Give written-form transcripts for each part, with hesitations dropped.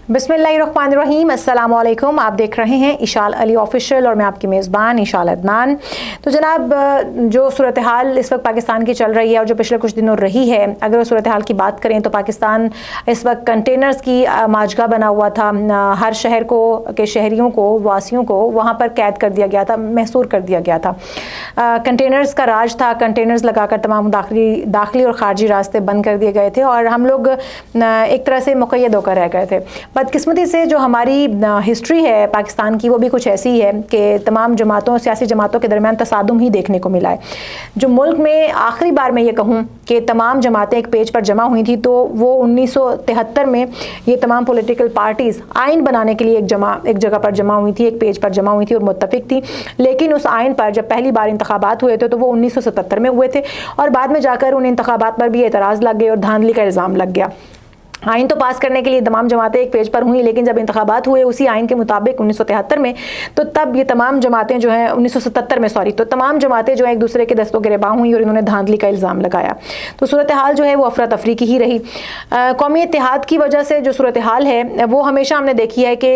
बिस्मिल्लाहिर्रहमानिर्रहीम, अस्सलाम वालेकुम। आप देख रहे हैं इशाल अली ऑफिशियल और मैं आपकी मेज़बान इशाल अदनान। तो जनाब, जो सूरत हाल इस वक्त पाकिस्तान की चल रही है और जो पिछले कुछ दिनों रही है, अगर उस सूरत हाल की बात करें तो पाकिस्तान इस वक्त कंटेनर्स की माजगा बना हुआ था। हर शहर को के शहरियों को, वासियों को वहाँ पर कैद कर दिया गया था, महसूर कर दिया गया था। कंटेनर्स का राज था। कंटेनर्स लगाकर तमाम दाखिली और ख़ारजी रास्ते बंद कर दिए गए थे और हम लोग एक तरह से मुक़य्यद होकर रह गए थे। बदकिस्मती से जो हमारी हिस्ट्री है पाकिस्तान की, वो भी कुछ ऐसी है कि तमाम जमातों, सियासी जमातों के दरमियान तसादुम ही देखने को मिला है। जो मुल्क में आखिरी बार मैं ये कहूँ कि तमाम जमातें एक पेज पर जमा हुई थी, तो वो 1973 में ये तमाम पॉलिटिकल पार्टीज़ आइन बनाने के लिए एक जगह पर जमा हुई थी, एक पेज पर जमा हुई थी और मुत्तफिक थी। लेकिन उस आइन पर जब पहली बार इंतखाबात हुए थे तो वो 1977 में हुए थे और बाद में जाकर उन इंतखाबात पर भी एतराज़ लग गए और धांधली का इल्ज़ाम लग गया। आइन तो पास करने के लिए तमाम जमातें एक पेज पर हुई, लेकिन जब इंतखाबात हुए उसी आइन के मुताबिक 1973 में, तो तब ये तमाम जमातें जो हैं 1977 में सॉरी, तो तमाम जमातें जो हैं एक दूसरे के दस्तों गिरबां हुई और इन्होंने धांधली का इल्ज़ाम लगाया। तो सूरत हाल जो है वो अफरा तफरी की ही रही। कौमी इत्तेहाद की वजह से जो सूरत हाल है वो हमेशा हमने देखी है कि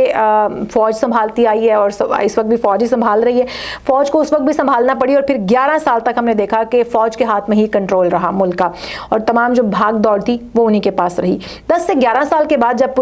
फ़ौज संभालती आई है और इस वक्त भी फ़ौज ही संभाल रही है। फ़ौज को उस वक्त भी संभालना पड़ी और फिर 11 साल तक हमने देखा कि फ़ौज के हाथ में ही कंट्रोल रहा मुल्क का और तमाम जो भाग दौड़ थी वो उन्हीं के पास रही। 10 से 11 साल के बाद जब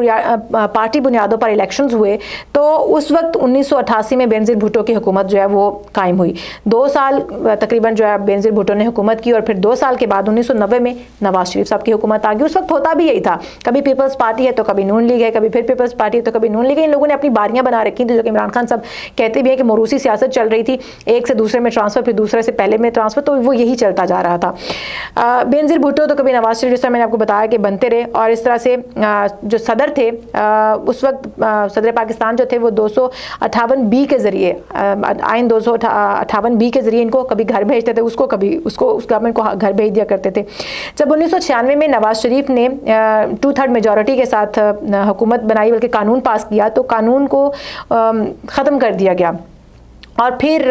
पार्टी बुनियादों पर इलेक्शंस हुए तो उस वक्त 1988 में बेनज़ीर भुट्टो की हुकूमत जो है वो कायम हुई। 2 साल तकरीबन जो है बेनज़ीर भुट्टो ने हुकूमत की और फिर 2 साल के बाद 1990 में नवाज शरीफ साहब की हुकूमत आ गई। उस वक्त होता भी यही था, कभी पीपल्स पार्टी है तो कभी नून लीग है, कभी फिर पीपल्स पार्टी है तो कभी नून लीग है। इन लोगों ने अपनी बारियां बना रखी थी, जो कि इमरान खान साहब कहते भी हैं कि मोरूसी सियासत चल रही थी, एक से दूसरे में ट्रांसफ़र, फिर दूसरे से पहले में ट्रांसफ़र, तो वो यही चलता जा रहा था। बेनज़ीर भुट्टो तो कभी नवाज शरीफ, जिस तरह मैंने आपको बताया कि बनते रहे और इस तरह से जो सदर थे उस वक्त सदर पाकिस्तान जो थे वो 258B के ज़रिए, आइन 258B के ज़रिए इनको कभी घर भेजते थे, उसको कभी उसको उस गवर्नमेंट को घर भेज दिया करते थे। जब 1996 में नवाज शरीफ ने 2/3 मेजॉरिटी के साथ हुकूमत बनाई, बल्कि कानून पास किया, तो कानून को ख़त्म कर दिया गया और फिर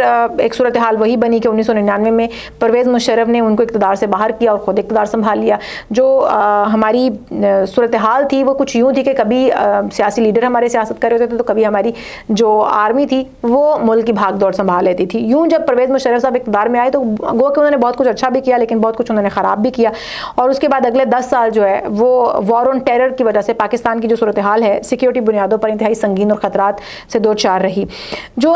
एक सूरत हाल वही बनी कि 1999 में परवेज़ मुशर्रफ ने उनको इक़्तिदार से बाहर किया और ख़ुद इक़्तिदार संभाल लिया। जो हमारी सूरत हाल थी वो कुछ यूँ थी कि कभी सियासी लीडर हमारे सियासत कर रहे होते थे तो कभी हमारी जो आर्मी थी वो मुल्क की भाग दौड़ संभाल लेती थी। यूँ जब परवेज़ मुशर्रफ साहब इक़्तिदार में आए तो गो कि उन्होंने बहुत कुछ अच्छा भी किया, लेकिन बहुत कुछ उन्होंने ख़राब भी किया और उसके बाद अगले 10 साल जो है वो वॉर ऑन टेरर की वजह से पाकिस्तान की जो सूरत हाल है सिक्योरिटी बुनियादों पर इंतहाई संगीन और ख़तरात से दो चार रही। जो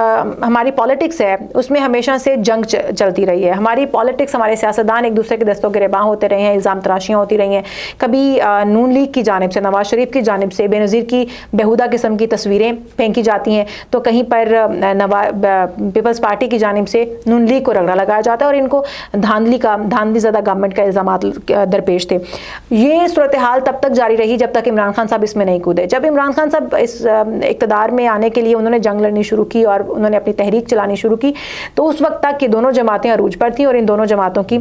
हमारी पॉलिटिक्स है उसमें हमेशा से जंग चलती रही है। हमारी पॉलिटिक्स, हमारे सियासतदान एक दूसरे के दस्तों गिरबां होते रहे हैं, इल्ज़ाम तराशियाँ होती रही हैं। कभी नून लीग की जानिब से, नवाज शरीफ की जानिब से बेनज़ीर की बेहुदा किस्म की तस्वीरें फेंकी जाती हैं, तो कहीं पर पीपल्स पार्टी की जानिब से नून लीग को रगड़ा लगाया जाता है और इनको धांधली ज़्यादा गवर्नमेंट का इल्ज़ाम दरपेश थे। ये सूरत हाल तब तक जारी रही जब तक इमरान खान साहब इसमें नहीं कूदे। जब इमरान खान साहब इस इक़्तिदार में आने के लिए उन्होंने जंग लड़नी शुरू की और उन्होंने अपनी तहरीक चलानी शुरू की, तो उस वक्त तक ये दोनों जमातें अरूज पर थीं और इन दोनों जमातों की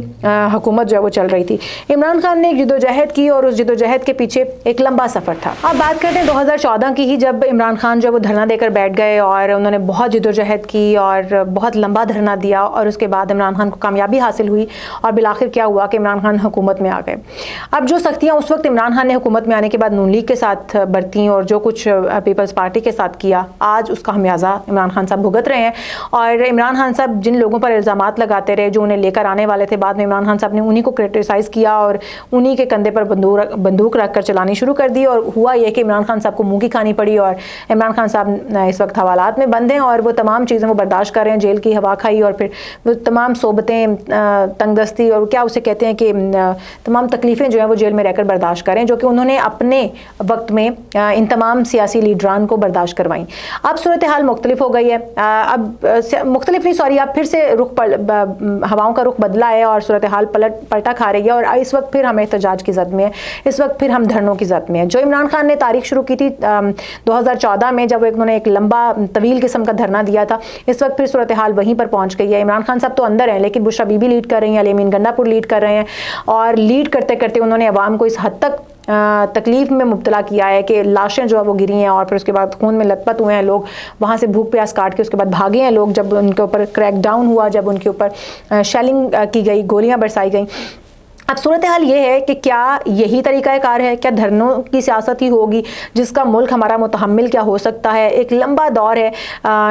हुकूमत जो है वो चल रही थी। इमरान खान ने एक जदोजहद की और उस जदोजहद के पीछे एक लंबा सफ़र था। अब बात करते हैं 2014 की ही, जब इमरान खान जो है वो धरना देकर बैठ गए और उन्होंने बहुत जदोजहद की और बहुत लंबा धरना दिया और उसके बाद इमरान खान को कामयाबी हासिल हुई और बिलाखिर क्या हुआ कि इमरान खान हुकूमत में आ गए। अब जो सख्तियाँ उस वक्त इमरान खान ने हुकूमत में आने के बाद नून लीग के साथ बरती और जो कुछ पीपल्स पार्टी के साथ किया, आज उसका खमियाजा इमरान खान साहब भुगत रहे हैं। और इमरान खान साहब जिन लोगों पर इल्ज़ामात लगाते रहे, जो उन्हें लेकर आने वाले थे, बाद में इमरान खान साहब ने उन्हीं को क्रिटिसाइज़ किया और उन्हीं के कंधे पर बंदूक रख कर चलानी शुरू कर दी और हुआ यह कि इमरान खान साहब को मुँह की खानी पड़ी और इमरान खान साहब इस वक्त हवालात में बंद हैं और वो तमाम चीज़ें वो बर्दाश्त कर रहे हैं। जेल की हवा खाई और फिर वो तमाम सोबतें, तंगदस्ती और क्या उसे कहते हैं कि तमाम तकलीफ़ें जो हैं वो जेल में रहकर बर्दाश्त करें, जो कि उन्होंने अपने वक्त में इन तमाम सियासी लीडरान को बर्दाश्त करवाई। अब सूरत हाल मुख्तलिफ हो गई है। अब मुख्तलिफ नहीं, सॉरी, अब फिर से हवाओं का रुख बदला है और सूरत हाल पलटा खा रही है और इस वक्त फिर हम एहतजाज की ज़द में है, इस वक्त फिर हम धरनों की ज़द में है। जो इमरान खान ने तारीख शुरू की थी 2014 में, जब उन्होंने एक लंबा तवील किस्म का धरना दिया था, इस वक्त फिर सूरत हाल वहीं पर पहुँच गई है। इमरान खान साहब तो अंदर हैं, लेकिन बुशरा बीबी लीड कर रही हैं, अलीमीन गंडापुर लीड कर रहे हैं और लीड करते करते उन्होंने अवाम को इस हद तक तकलीफ़ में मुब्तला किया है कि लाशें जो है वो गिरी हैं और फिर उसके बाद खून में लथपथ हुए हैं लोग, वहाँ से भूख प्यास काट के उसके बाद भागे हैं लोग। जब उनके ऊपर क्रैकडाउन हुआ, जब उनके ऊपर शेलिंग की गई, गोलियाँ बरसाई गई, اب صورتحال یہ ہے کہ کیا یہی طریقہ کار ہے، کیا دھرنوں کی سیاست ہی ہوگی جس کا ملک ہمارا متحمل کیا ہو سکتا ہے؟ ایک لمبا دور ہے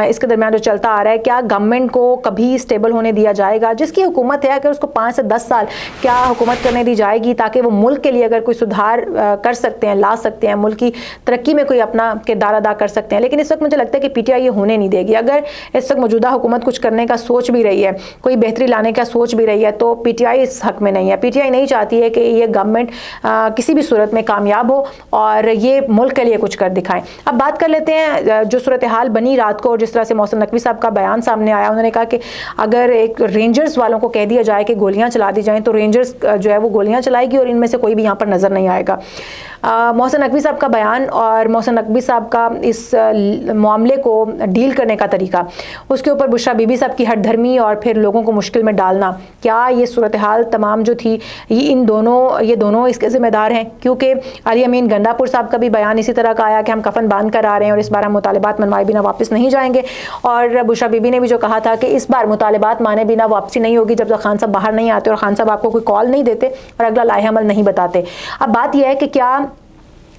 اس کے درمیان جو چلتا آ رہا ہے، کیا گورنمنٹ کو کبھی اسٹیبل ہونے دیا جائے گا؟ جس کی حکومت ہے اگر اس کو 5 سے 10 سال کیا حکومت کرنے دی جائے گی تاکہ وہ ملک کے لیے اگر کوئی سدھار کر سکتے ہیں، لا سکتے ہیں، ملک کی ترقی میں کوئی اپنا کردار ادا کر سکتے ہیں. لیکن اس وقت مجھے لگتا ہے کہ پی ٹی آئی یہ ہونے نہیں دے گی. اگر اس وقت موجودہ حکومت کچھ کرنے کا سوچ بھی رہی ہے، کوئی بہتری لانے کا سوچ بھی رہی ہے، تو پی ٹی آئی اس حق میں نہیں ہے. پی ٹی آئی نہیں چاہتی ہے کہ یہ گورنمنٹ کسی بھی صورت میں کامیاب ہو اور یہ ملک کے لیے کچھ کر دکھائیں. اب بات کر لیتے ہیں جو صورتحال بنی رات کو، اور جس طرح سے محسن نقوی صاحب کا بیان سامنے آیا. انہوں نے کہا کہ اگر ایک رینجرز والوں کو کہہ دیا جائے کہ گولیاں چلا دی جائیں تو رینجرز جو ہے وہ گولیاں چلائے گی اور ان میں سے کوئی بھی یہاں پر نظر نہیں آئے گا. محسن نقوی صاحب کا بیان اور محسن نقوی صاحب کا اس معاملے کو ڈیل کرنے کا طریقہ، اس کے اوپر بشرا بی بی صاحب کی ہٹ دھرمی اور پھر لوگوں کو مشکل میں ڈالنا، کیا یہ صورتحال تمام جو تھی یہ دونوں اس کے ذمہ دار ہیں؟ کیونکہ علی امین گنڈا پور صاحب کا بھی بیان اسی طرح کا آیا کہ ہم کفن باندھ کر آ رہے ہیں اور اس بار ہم مطالبات منوائے بنا واپس نہیں جائیں گے. اور بشرا بی بی نے بھی جو کہا تھا کہ اس بار مطالبات مانے بنا واپسی نہیں ہوگی جب تک خان صاحب باہر نہیں آتے اور خان صاحب آپ کو کوئی کال نہیں دیتے اور اگلا لائحہ عمل نہیں بتاتے. اب بات یہ ہے کہ کیا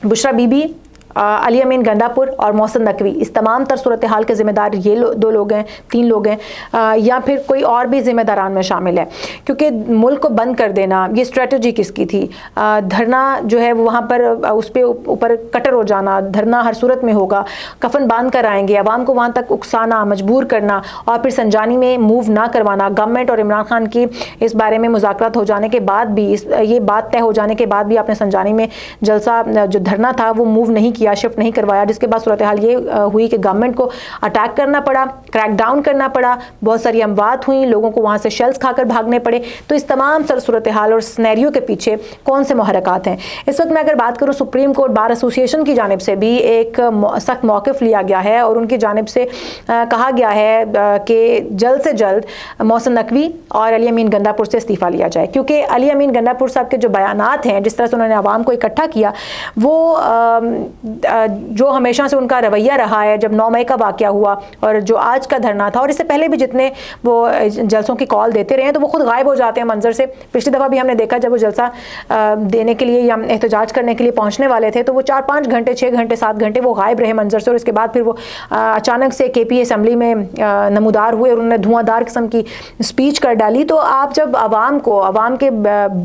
بشرا بی بی، علی امین گنڈا پور اور محسن نقوی اس تمام تر صورتحال کے ذمہ دار یہ 2 لوگ ہیں، 3 لوگ ہیں، یا پھر کوئی اور بھی ذمہ داران میں شامل ہے؟ کیونکہ ملک کو بند کر دینا یہ اسٹریٹجی کس کی تھی؟ دھرنا جو ہے وہاں پر اس پہ اوپر کٹر ہو جانا، دھرنا ہر صورت میں ہوگا، کفن باندھ کر آئیں گے، عوام کو وہاں تک اکسانا، مجبور کرنا اور پھر سنجانی میں موو نہ کروانا. گورنمنٹ اور عمران خان کی اس بارے میں مذاکرات ہو جانے کے بعد بھی، یہ بات طے ہو جانے کے بعد بھی آپ نے سنجانی میں جلسہ جو دھرنا تھا وہ موو نہیں کیا، شفٹ نہیں کروایا، جس کے بعد صورتحال یہ ہوئی کہ گورنمنٹ کو اٹیک کرنا پڑا، کریک ڈاؤن کرنا پڑا، بہت ساری اموات ہوئیں، لوگوں کو وہاں سے شیلز کھا کر بھاگنے پڑے. تو اس تمام سر صورتحال اور سینیریو کے پیچھے کون سے محرکات ہیں؟ اس وقت میں اگر بات کروں، سپریم کورٹ بار ایسوسی ایشن کی جانب سے بھی ایک سخت موقف لیا گیا ہے اور ان کی جانب سے کہا گیا ہے کہ جلد سے جلد محسن نقوی اور علی امین گنڈا پور سے استعفیٰ لیا جائے. کیونکہ علی امین گنڈا پور صاحب کے جو بیانات ہیں، جس طرح سے انہوں نے عوام کو اکٹھا کیا، وہ جو ہمیشہ سے ان کا رویہ رہا ہے، جب 9 مئی کا واقعہ ہوا اور جو آج کا دھرنا تھا اور اس سے پہلے بھی جتنے وہ جلسوں کی کال دیتے رہے ہیں تو وہ خود غائب ہو جاتے ہیں منظر سے. پچھلی دفعہ بھی ہم نے دیکھا جب وہ جلسہ دینے کے لیے یا احتجاج کرنے کے لیے پہنچنے والے تھے تو وہ 4-5 گھنٹے 6 گھنٹے 7 گھنٹے وہ غائب رہے منظر سے، اور اس کے بعد پھر وہ اچانک سے کے پی اسمبلی میں نمودار ہوئے اور انہوں نے دھواں دار قسم کی اسپیچ کر ڈالی. تو آپ جب عوام کو، عوام کے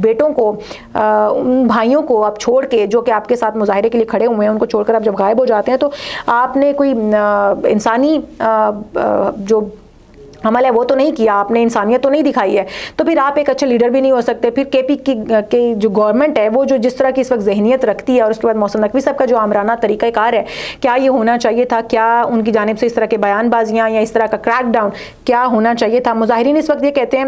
بیٹوں کو، ان بھائیوں کو آپ چھوڑ کے جو کہ آپ کے ساتھ مظاہرے کے لیے کھڑے ہوئے ہیں، ان کو چھوڑ کر آپ جب غائب ہو جاتے ہیں تو آپ نے کوئی انسانی جو عمل ہے وہ تو نہیں کیا، آپ نے انسانیت تو نہیں دکھائی ہے، تو پھر آپ ایک اچھے لیڈر بھی نہیں ہو سکتے. پھر کے پی کی جو گورنمنٹ ہے وہ جو جس طرح کی اس وقت ذہنیت رکھتی ہے، اور اس کے بعد محسن نقوی صاحب کا جو آمرانہ طریقہ کار ہے، کیا یہ ہونا چاہیے تھا؟ کیا ان کی جانب سے اس طرح کے بیان بازیاں یا اس طرح کا کریک ڈاؤن کیا ہونا چاہیے تھا؟ مظاہرین اس وقت یہ کہتے ہیں،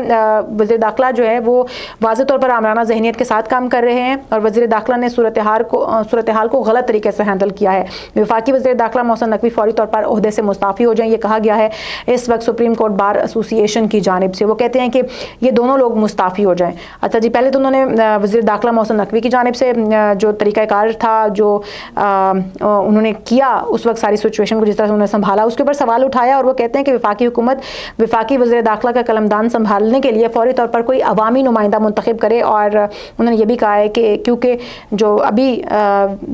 وزیر داخلہ جو ہے وہ واضح طور پر آمرانہ ذہنیت کے ساتھ کام کر رہے ہیں اور وزیر داخلہ نے صورتحال کو غلط طریقے سے ہینڈل کیا ہے. وفاقی وزیر داخلہ محسن نقوی فوری طور پر عہدے سے مستعفی ہو جائیں، یہ کہا گیا ہے اس وقت سپریم کورٹ بار ایسوسی ایشن کی جانب سے. وہ کہتے ہیں کہ یہ دونوں لوگ مستعفی ہو جائیں. اچھا جی، پہلے تو انہوں نے وزیر داخلہ محسن نقوی کی جانب سے جو طریقہ کار تھا، جو انہوں نے کیا اس وقت ساری سچویشن کو جس طرح سے انہوں نے سنبھالا، اس کے اوپر سوال اٹھایا اور وہ کہتے ہیں کہ وفاقی حکومت وفاقی وزیر داخلہ کا قلمدان سنبھالنے کے لیے فوری طور پر کوئی عوامی نمائندہ منتخب کرے. اور انہوں نے یہ بھی کہا ہے کہ کیونکہ جو ابھی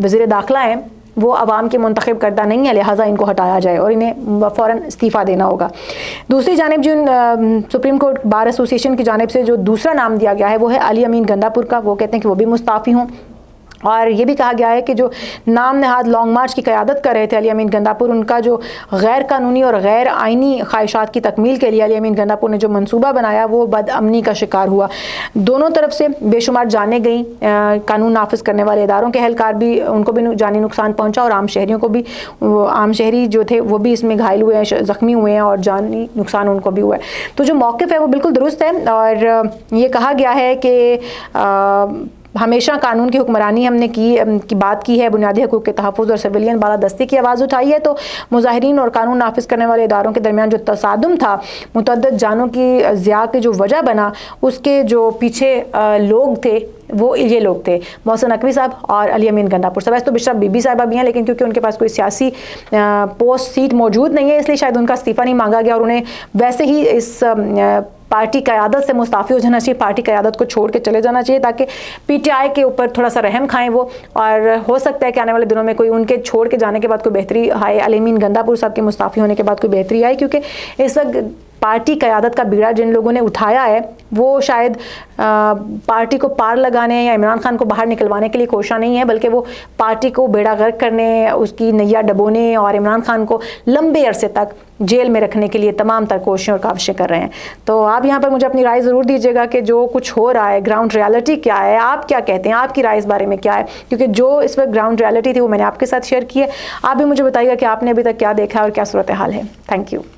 وزیر داخلہ ہیں وہ عوام کے منتخب کردہ نہیں ہے، لہٰذا ان کو ہٹایا جائے اور انہیں فوراً استعفیٰ دینا ہوگا. دوسری جانب جو سپریم کورٹ بار ایسوسی ایشن کی جانب سے جو دوسرا نام دیا گیا ہے وہ ہے علی امین گنڈا پور کا. وہ کہتے ہیں کہ وہ بھی مستعفی ہوں. اور یہ بھی کہا گیا ہے کہ جو نام نہاد لانگ مارچ کی قیادت کر رہے تھے علی امین گنڈا پور، ان کا جو غیر قانونی اور غیر آئینی خواہشات کی تکمیل کے لیے علی امین گنڈا پور نے جو منصوبہ بنایا وہ بد امنی کا شکار ہوا. دونوں طرف سے بے شمار جانیں گئیں، قانون نافذ کرنے والے اداروں کے اہلکار بھی، ان کو بھی جانی نقصان پہنچا اور عام شہریوں کو بھی، عام شہری جو تھے وہ بھی اس میں گھائل ہوئے ہیں، زخمی ہوئے ہیں اور جانی نقصان ان کو بھی ہوا ہے. تو جو موقف ہے وہ بالکل درست ہے اور یہ کہا گیا ہے کہ ہمیشہ قانون کی حکمرانی ہم نے کی بات کی ہے، بنیادی حقوق کے تحفظ اور سویلین بالادستی کی آواز اٹھائی ہے. تو مظاہرین اور قانون نافذ کرنے والے اداروں کے درمیان جو تصادم تھا، متعدد جانوں کی ضیاع کے جو وجہ بنا، اس کے جو پیچھے لوگ تھے وہ یہ لوگ تھے، محسن نقوی صاحب اور علی امین گنڈا پور صاحب. ایسے تو بشرا بی بی صاحبہ بھی ہیں، لیکن کیونکہ ان کے پاس کوئی سیاسی پوسٹ سیٹ موجود نہیں ہے، اس لیے شاید ان کا استعفیٰ نہیں مانگا گیا اور انہیں ویسے ہی اس पार्टी क़यादत से मुस्ताफ़ी हो जाना चाहिए, पार्टी क़यादत को छोड़ के चले जाना चाहिए, ताकि पीटीआई के ऊपर थोड़ा सा रहम खाएं वो, और हो सकता है कि आने वाले दिनों में कोई उनके छोड़ के जाने के बाद कोई बेहतरी आए, अलीमीन गंदापुर साहब के मुस्ताफ़ी होने के बाद कोई बेहतरी आए, क्योंकि इस वक्त पार्टी क़यादत का बीड़ा जिन लोगों ने उठाया है वो शायद पार्टी को पार लगाने या इमरान खान को बाहर निकलवाने के लिए कोशिश नहीं है, बल्कि वो पार्टी को बेड़ा गर्क करने, उसकी नैया डबोने और इमरान खान को लंबे अरसे तक जेल में रखने के लिए तमाम तर कोशिशें और काविशें कर रहे हैं। तो आप यहाँ पर मुझे अपनी राय ज़रूर दीजिएगा कि जो कुछ हो रहा है ग्राउंड रियलिटी क्या है, आप क्या कहते हैं, आपकी राय इस बारे में क्या है, क्योंकि जो इस वक्त ग्राउंड रियलिटी थी वो मैंने आपके साथ शेयर की है। आप भी मुझे बताइएगा कि आपने अभी तक क्या देखा है और क्या सूरत हाल है। Thank you.